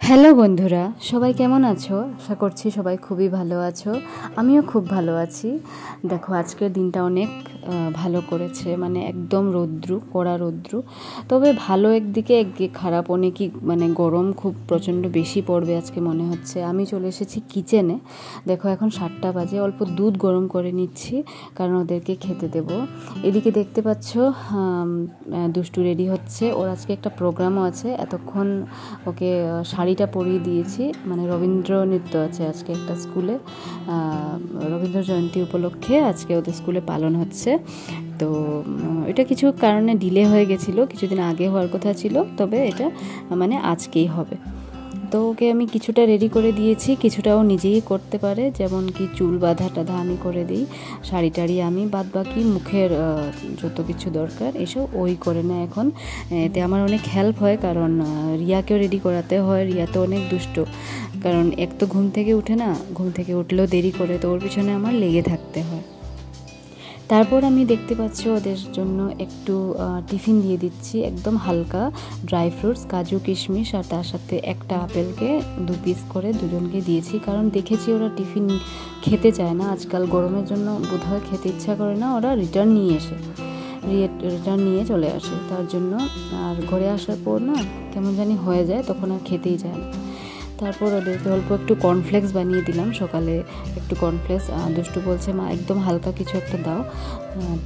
Hello বন্ধুরা, সবাই কেমন আছো? আশা করছি সবাই খুবই ভালো আছো। আমিও খুব ভালো আছি। দেখো, আজকের দিনটা অনেক ভালো করেছে, মানে একদম রৌদ্রু, কড়া রৌদ্রু। তবে ভালো একদিকে, একদিকে খারাপ। অনেকই মানে গরম খুব প্রচণ্ড বেশি পড়বে আজকে মনে হচ্ছে। আমি চলে এসেছি কিচেনে। দেখো, এখন 7টা বাজে। অল্প দুধ গরম করে নিচ্ছি, কারণ ওদেরকে খেতে দেব। এদিকে দেখতে পাচ্ছ দুষ্টু রেডি হচ্ছে। ওর আজকে একটা প্রোগ্রামও আছে। এতক্ষণ ওকে শাড়িটা পরিয়ে দিয়েছি। মানে রবীন্দ্র নৃত্য আছে আজকে একটা স্কুলে, রবীন্দ্র জয়ন্তী উপলক্ষে আজকে ওদের স্কুলে পালন হচ্ছে। তো এটা কিছু কারণে ডিলে হয়ে গেছিলো, কিছুদিন আগে হওয়ার কথা ছিল, তবে এটা মানে আজকেই হবে। তো ওকে আমি কিছুটা রেডি করে দিয়েছি, কিছুটাও নিজেই করতে পারে, যেমন কি চুল বাঁধা টাধা আমি করে দিই, শাড়ি টাড়ি আমি, বাদ বাকি মুখের যত কিছু দরকার এসব ওই করে নেয় এখন। এতে আমার অনেক হেল্প হয়, কারণ রিয়াকেও রেডি করাতে হয়। রিয়া তো অনেক দুষ্ট, কারণ এক তো ঘুম থেকে উঠে না, ঘুম থেকে উঠলেও দেরি করে, তো ওর পিছনে আমার লেগে থাকতে হয়। তারপর আমি দেখতে পাচ্ছি ওদের জন্য একটু টিফিন দিয়ে দিচ্ছি, একদম হালকা ড্রাই ফ্রুটস, কাজু কিশমিশ, আর তার সাথে একটা আপেলকে 2 পিস করে দুজনকে দিয়েছি। কারণ দেখেছি ওরা টিফিন খেতে চায় না আজকাল, গরমের জন্য বোধহয় খেতে ইচ্ছা করে না, ওরা রিটার্ন নিয়ে চলে আসে তার জন্য। আর ঘরে আসার পর না কেমন জানি হয়ে যায়, তখন আর খেতেই যায় না। তারপর ওদেরকে অল্প একটু কর্নফ্লেক্স বানিয়ে দিলাম সকালে, একটু কর্নফ্লেক্স। দুষ্টু বলছে মা একদম হালকা কিছু একটা দাও,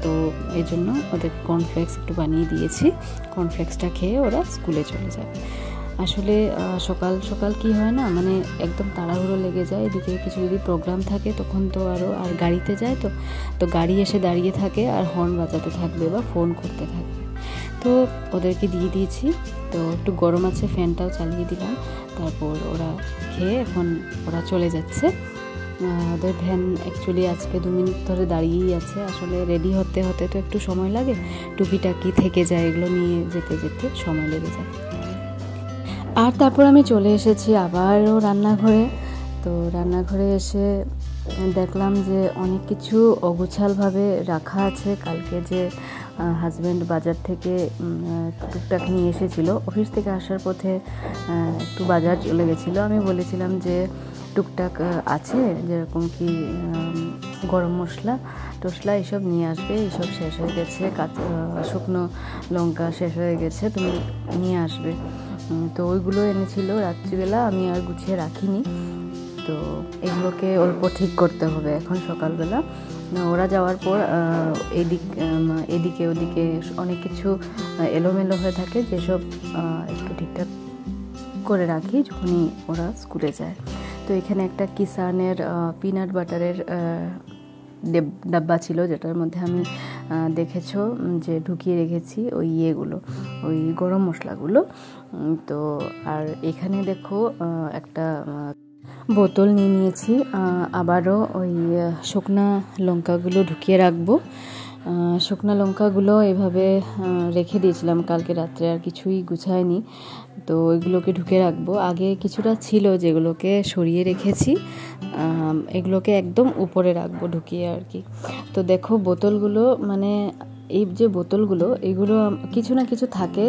তো এই জন্য ওদের কর্নফ্লেক্স একটু বানিয়ে দিয়েছি। কর্নফ্লেক্সটা খেয়ে ওরা স্কুলে চলে যাবে। আসলে সকাল সকাল কি হয় না, মানে একদম তাড়াহুড়ো লেগে যায়। এদিকে কিছু যদি প্রোগ্রাম থাকে তখন তো আর গাড়িতে যায়, তো গাড়ি এসে দাঁড়িয়ে থাকে আর হর্ন বাজাতে থাকবে বা ফোন করতে থাকবে। তো ওদেরকে দিয়ে দিয়েছি, তো একটু গরম আছে, ফ্যানটাও চালিয়ে দিলাম। তারপর ওরা খেয়ে এখন ওরা চলে যাচ্ছে। ওদের ভ্যান অ্যাকচুয়ালি আজকে 2 মিনিট ধরে দাঁড়িয়েই আছে। আসলে রেডি হতে হতে তো একটু সময় লাগে, টুকিটাকি থেকে যায়, এগুলো নিয়ে যেতে যেতে সময় লেগে যায়। আর তারপর আমি চলে এসেছি আবারও রান্নাঘরে। তো রান্নাঘরে এসে দেখলাম যে অনেক কিছু অগোছালভাবে রাখা আছে। কালকে যে হাজব্যান্ড বাজার থেকে টুকটাক নিয়ে এসেছিলো, অফিস থেকে আসার পথে একটু বাজার চলে গেছিলো। আমি বলেছিলাম যে টুকটাক আছে, যেরকম কি গরম মশলা টসলা এসব নিয়ে আসবে, এসব শেষ হয়ে গেছে, শুকনো লঙ্কা শেষ হয়ে গেছে, তুমি নিয়ে আসবে। তো ওইগুলো এনেছিল রাত্রিবেলা, আমি আর গুছিয়ে রাখিনি। তো এগুলোকে অল্প ঠিক করতে হবে এখন সকালবেলা। ওরা যাওয়ার পর এদিকে ওদিকে অনেক কিছু এলোমেলো হয়ে থাকে, যেসব একটু ঠিকঠাক করে রাখি যখনই ওরা স্কুলে যায়। তো এখানে একটা কিষানের পিনাট বাটারের ডাব্বা ছিল, যেটার মধ্যে আমি দেখেছো যে ঢুকিয়ে রেখেছি ওই গরম মশলাগুলো। তো আর এখানে দেখো একটা বোতল নিয়ে নিয়েছি, আবারও ওই শুকনা লঙ্কাগুলো ঢুকিয়ে রাখবো। শুকনা লঙ্কাগুলো এভাবে রেখে দিয়েছিলাম কালকে রাত্রে, আর কিছুই গুছায়নি, তো ওইগুলোকে ঢুকে রাখবো। আগে কিছুটা ছিল যেগুলোকে সরিয়ে রেখেছি, এগুলোকে একদম উপরে রাখবো ঢুকিয়ে আর কি। তো দেখো বোতলগুলো, মানে এই যে বোতলগুলো, এগুলো কিছু না কিছু থাকে,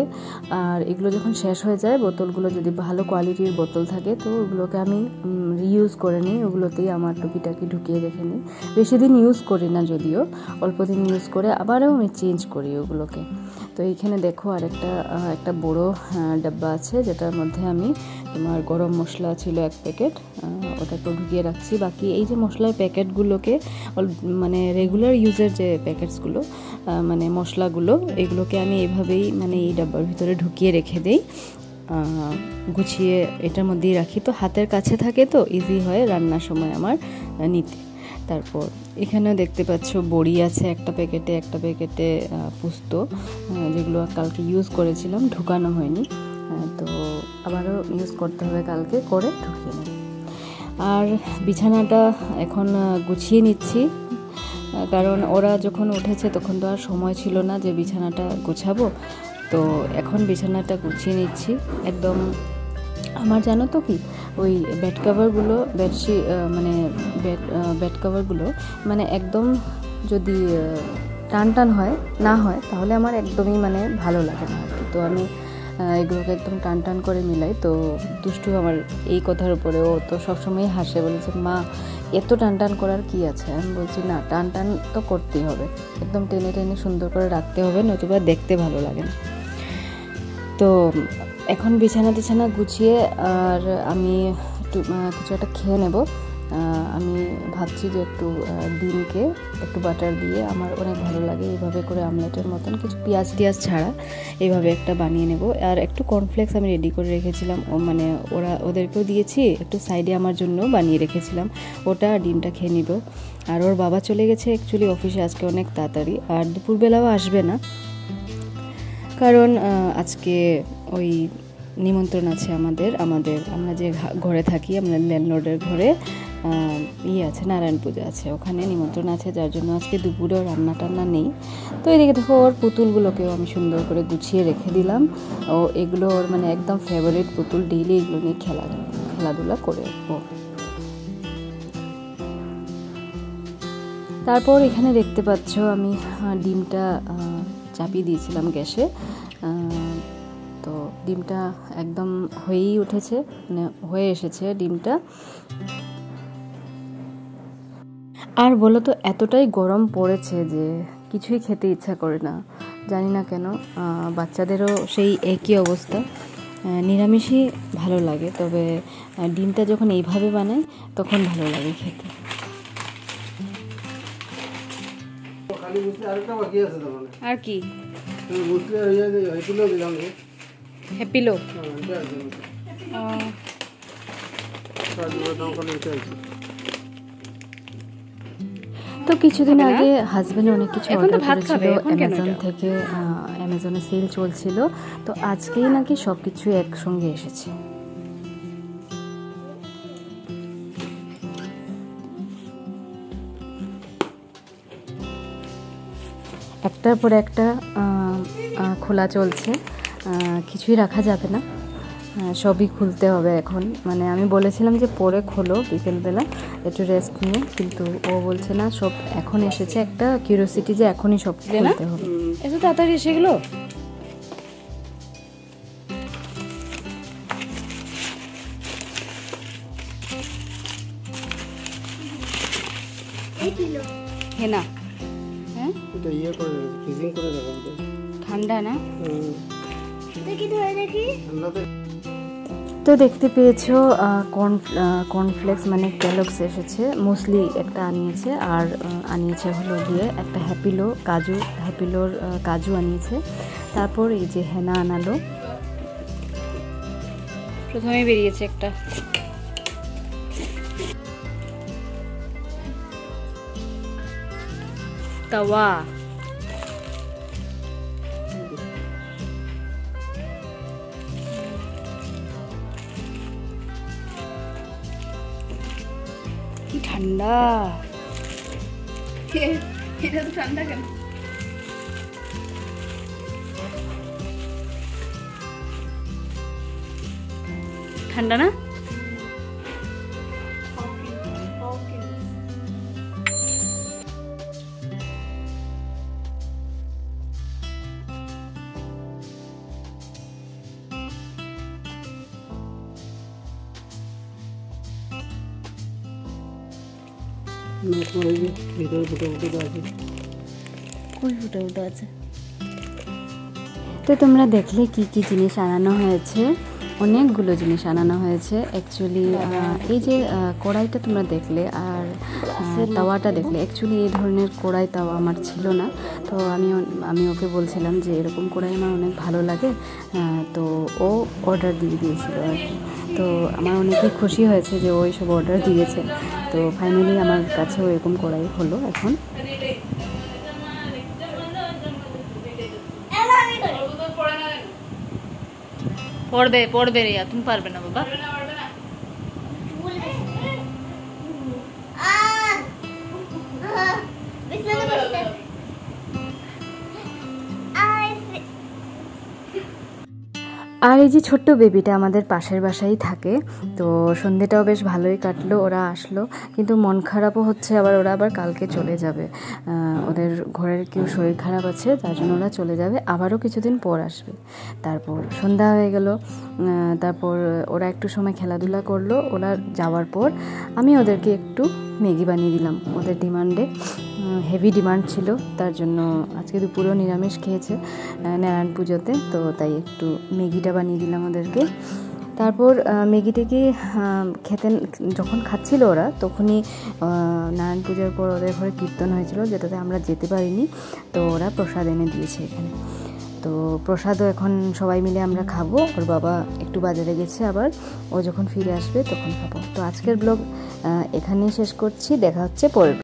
আর এগুলো যখন শেষ হয়ে যায়, বোতলগুলো যদি ভালো কোয়ালিটির বোতল থাকে তো ওগুলোকে আমি রিইউজ করে নিই, ওগুলোতেই আমার টুকিটাকি ঢুকিয়ে রেখে নিই। বেশি দিন ইউজ করি না, যদিও অল্প দিন ইউজ করে আবারও আমি চেঞ্জ করি ওগুলোকে। তো এইখানে দেখো আর একটা বড় ডাব্বা আছে, যেটার মধ্যে আমি তোমার গরম মশলা ছিল 1 প্যাকেট, ওটাকে ঢুকিয়ে রাখছি। বাকি এই যে মশলার প্যাকেটগুলোকে, মানে রেগুলার ইউজের যে প্যাকেটসগুলো, মানে মশলাগুলো, এগুলোকে আমি এইভাবেই মানে এই ডাব্বার ভিতরে ঢুকিয়ে রেখে দেই, গুছিয়ে এটার মধ্যেই রাখি। তো হাতের কাছে থাকে, তো ইজি হয় রান্নার সময় আমার নিতে। তারপর এখানে দেখতে পাচ্ছ বড়ি আছে একটা প্যাকেটে পোস্ত, যেগুলো কালকে ইউজ করেছিলাম, ঢুকানো হয়নি, তো আবারও ইউজ করতে হবে, কালকে করে ঢুকিয়ে নেব। আর বিছানাটা এখন গুছিয়ে নিচ্ছি, কারণ ওরা যখন উঠেছে তখন তো আর সময় ছিল না যে বিছানাটা গোছাবো। তো এখন বিছানাটা গুছিয়ে নিচ্ছি একদম। আমার জানো তো কি, ওই বেড কাভারগুলো, বেড কাভারগুলো মানে একদম যদি টান হয় তাহলে আমার একদমই মানে ভালো লাগে না আর কি। তো আমি এগুলোকে একদম টান টান করে মিলাই। তো দুষ্টু আমার এই কথার উপরে ও তো সবসময় হাসে, বলেছে মা এত টান টান করার কি আছে। আমি বলছি না, টান টান তো করতেই হবে, একদম টেনে টেনে সুন্দর করে রাখতে হবে, নতুবা দেখতে ভালো লাগে না। তো এখন বিছানা টিছানা গুছিয়ে আর আমি একটু কিছু একটা খেয়ে নেব। আমি ভাবছি যে একটু ডিমকে একটু বাটার দিয়ে, আমার অনেক ভালো লাগে এইভাবে করে আমলেটের মতন, কিছু পেঁয়াজ টিয়াজ ছাড়া এইভাবে একটা বানিয়ে নেব। আর একটু কর্নফ্লেক্স আমি রেডি করে রেখেছিলাম, মানে ওদেরকেও দিয়েছি, একটু সাইডে আমার জন্য বানিয়ে রেখেছিলাম, ওটা ডিমটা খেয়ে নিব। আর ওর বাবা চলে গেছে অ্যাকচুয়ালি অফিসে আজকে অনেক তাড়াতাড়ি, আর দুপুরবেলাও আসবে না, কারণ আজকে ওই নিমন্ত্রণ আছে আমাদের আমরা যে ঘরে থাকি, আমরা ল্যান্ডলর্ডের ঘরে আছে, নারায়ণ পূজা আছে, ওখানে নিমন্ত্রণ আছে, যার জন্য আজকে দুপুরেও রান্না টান্না নেই। তো এদিকে দেখো ওর পুতুলগুলোকেও আমি সুন্দর করে গুছিয়ে রেখে দিলাম। ও এগুলো ওর মানে একদম ফেভারিট পুতুল, ডেইলি এগুলো নিয়ে খেলাধুলা করে ও। তারপর এখানে দেখতে পাচ্ছ আমি ডিমটা চাপিয়ে দিয়েছিলাম গ্যাসে, তো ডিমটা একদম হয়েই উঠেছে, মানে হয়ে এসেছে ডিমটা। আর বলো তো এতটাই গরম পড়েছে যে কিছুই খেতে ইচ্ছা করে না, জানি না কেন। বাচ্চাদেরও সেই একই অবস্থা, নিরামিষই ভালো লাগে, তবে ডিমটা যখন এইভাবে বানাই তখন ভালো লাগে খেতে। আর কি হ্যাপিলো তো কিছুদিন আগে হাজবেন্ড অনেক কিছু অর্ডার করেছিল অ্যামাজন থেকে, অ্যামাজনে সেল চলছিল, তো আজকেই নাকি সব কিছু একসঙ্গে এসেছে। একটার পর একটা খোলা চলছে, কিছুই রাখা যাবে না, সবই খুলতে হবে এখন। মানে আমি বলেছিলাম যে পরে খোলো বিকেলবেলা একটু রেস্ট নিয়ে, কিন্তু ও বলছে না, সব এখন এসেছে, একটা কিউরিওসিটি যে এখনই সব খুলতে হবে। এত তাড়াতাড়ি এসে গেলো। হেনা ঠান্ডা না, তো দেখতে পেয়েছো কর্নফ্লেক্স মানে ক্যালগস এসেছে, মুসলি একটা আনিয়েছে, আর আনিয়েছে হলো দিয়ে একটা হ্যাপিলোর কাজু আনিয়েছে। তারপর এই যে হেনা আনালো, প্রথমে বেরিয়েছে একটা তাওয়া, কি ঠান্ডা, এটা তো ঠান্ডা কেন? ঠান্ডা না? তো তোমরা দেখলে কি কি জিনিস আনানো হয়েছে, অনেকগুলো জিনিস আনানো হয়েছে অ্যাকচুয়ালি। এই যে কড়াইটা তোমরা দেখলে আর তাওয়াটা দেখলে, অ্যাকচুয়ালি এই ধরনের কড়াই তাওয়া আমার ছিল না, তো আমি ওকে বলছিলাম যে এরকম কড়াই আমার অনেক ভালো লাগে, তো ও অর্ডার দিয়ে দিয়েছিল আর কি। তো আমার অনেকই খুশি হয়েছে যে ও এইসব অর্ডার দিয়েছে, তো ফাইনালি আমার কাছেও এরকম কড়াই হলো এখন। পড়বে রে, তুমি পারবে না বাবা। আর এই যে ছোট্ট বেবিটা আমাদের পাশের বাসায় থাকে, তো সন্ধেটাও বেশ ভালোই কাটলো। ওরা আসলো, কিন্তু মন খারাপও হচ্ছে, ওরা আবার কালকে চলে যাবে। ওদের ঘরের কেউ শরীর খারাপ আছে, তার জন্য ওরা চলে যাবে, আবারও কিছুদিন পর আসবে। তারপর সন্ধ্যা হয়ে গেল, তারপর ওরা একটু সময় খেলাধুলা করলো। ওরা যাওয়ার পর আমি ওদেরকে একটু ম্যাগি বানিয়ে দিলাম। ওদের ডিমান্ডে, হেভি ডিমান্ড ছিল, তার জন্য আজকে দুপুরেও নিরামিষ খেয়েছে নারায়ণ পুজোতে, তো তাই একটু ম্যাগিটা বানিয়ে দিলাম ওদেরকে। তারপর ম্যাগিটাকে যখন খাচ্ছিল ওরা, তখনই নারায়ণ পূজার পর ওদের ঘরে কীর্তন হয়েছিল, যেটাতে আমরা যেতে পারিনি, তো ওরা প্রসাদ এনে দিয়েছে এখানে। তো প্রসাদও এখন সবাই মিলে আমরা খাবো। ওর বাবা একটু বাজারে গেছে, আবার ও যখন ফিরে আসবে তখন খাবো। তো আজকের ব্লগ এখানেই শেষ করছি, দেখা হচ্ছে পরের।